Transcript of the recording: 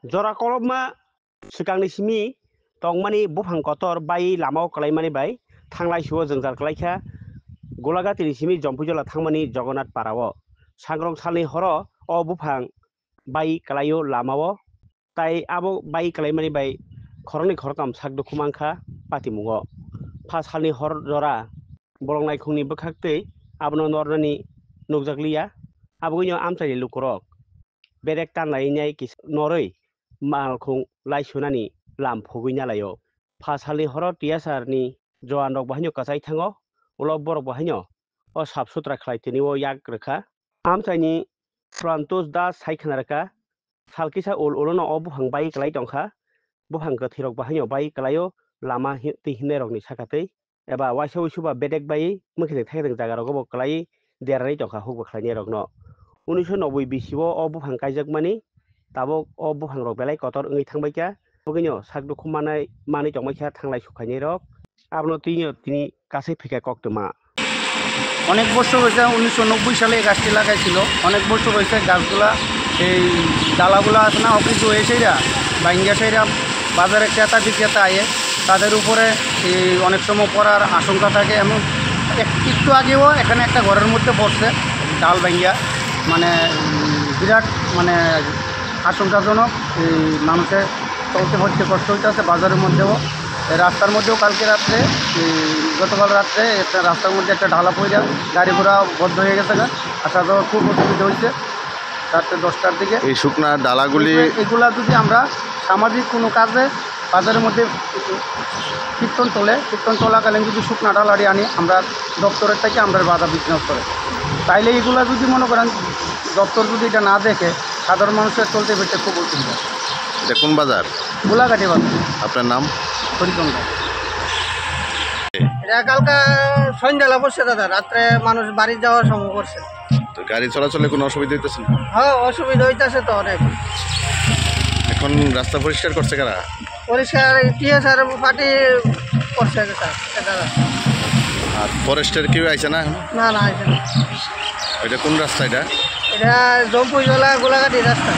जरा कलमा सिगांनि सिमी तंमानि बुफां कतर बाई लामाव कलायमानि बाय थांलाय सुव जों जारख्लायखा गलागातिनि सिमी जम्पुजला थांमानि जगन्नाथ पाराव सांग्रं सालनि हर अ बुफां बाई कलायो लामाव ताई आबो बाई कलायमानि बाय खरंनि खरताम सागदुखुमांखा पातिमुग फास सालनि हर जरा बलंनाय खुंनि बखाक्तै आबनो नरनानि नुकजागलिया आबोगैनो आमसानि लुकरक बेरेक तानलायनाय किस नरै मालखौ लाइसुनानि लाम फुगैनालायो फासालनि हर टियासारनि जवानक बाहायनो कासाय थाङो उलाव बरक बाहायनो अ साफ सुथ्रा खालायतोनि अ याक रोखा आमसायनि फ्रान्टुस दा सायखनारका सालकिसा उल उलनो अ बुहां बाई कलाय दंखा बुहां गथिरक बाहायनो बाई कलायो लामा तिहिने रकनि साखातै एबा वाइसौ सुबा बेदेक बाई मुखिदे थायदों जागाराव गबो कलाय देरनाय दंखा हुबो खालायनाय रकनो 1990 बिसिव अ बुहां कायजक मानि ताबो अ बुहां रक बेलाय कतर ओङै थांबायका बगैनो सागदुखु मानाय मानि दंबायखा थांलाय सुखायनाय रक आबनो তিনি কাছে ফিকা কক্তমা অনেক বছর হয়েছে 1990 সালে এই গাছটি লাগাইছিল অনেক বছর হয়েছে গাছগুলা এই ডালাগুলা আছে না অফিস হয়েছে এরা বাইঙ্গা সেরা বাজারে ক্রেতা বিক্রেতা আয়ে তাদের উপরে এই অনেক সময় পড়ার আশঙ্কা থাকে এমন একটু আগেও এখানে একটা ঘরের মধ্যে পড়ছে ডাল বাইঙ্গা মানে বিরাট মানে আশঙ্কাজনক এই মানুষের চলতে ফরতে কষ্ট হইতেছে বাজারের মধ্যেও রাস্তার মধ্যেও কালকে রাত্রে গতকাল রাত্রে একটা রাস্তার মধ্যে একটা ঢালা পড়ে গাড়ি ঘোড়া বন্ধ হয়ে গেছে আসা যাওয়ার খুব অসুবিধা হয়েছে রাত্রে 10টার দিকে এই শুকনা ডালাগুলি এগুলা যদি আমরা সামাজিক কোনো কাজে বাজারের মধ্যে কীর্তন চলাকালীন যদি শুকনা ডালাটি আনি আমরা দপ্তরের থেকে আমরা বাধা বিঘ্ন করে তাইলে এগুলা যদি মনে করেন দপ্তর যদি এটা না দেখে সাধারণ মানুষের চলতে ফিরতে খুব অসুবিধা। এটা কোন বাজার? গোলাঘাটি বাজার। আপনার নাম? হরিচন্দ্র। এটা কালকে সন্ধ্যাবেলা পড়ছে দাদা, রাত্রে মানুষ বাড়ি যাওয়ার সময় করছে। তো গাড়ি চলাচলে কোনো অসুবিধা হইতেছে না? হ্যাঁ অসুবিধা হইতেছে তো অনেক। এখন রাস্তা পরিষ্কার করছে কারা? পরিষ্কার টিএসআর পার্টি করছে দাদা। আর ফরেস্টের কেউ আইছে না? না না আইছে না। এটা কোন রাস্তা? এটা জম্পুজলা গোলাঘাটি রাস্তা।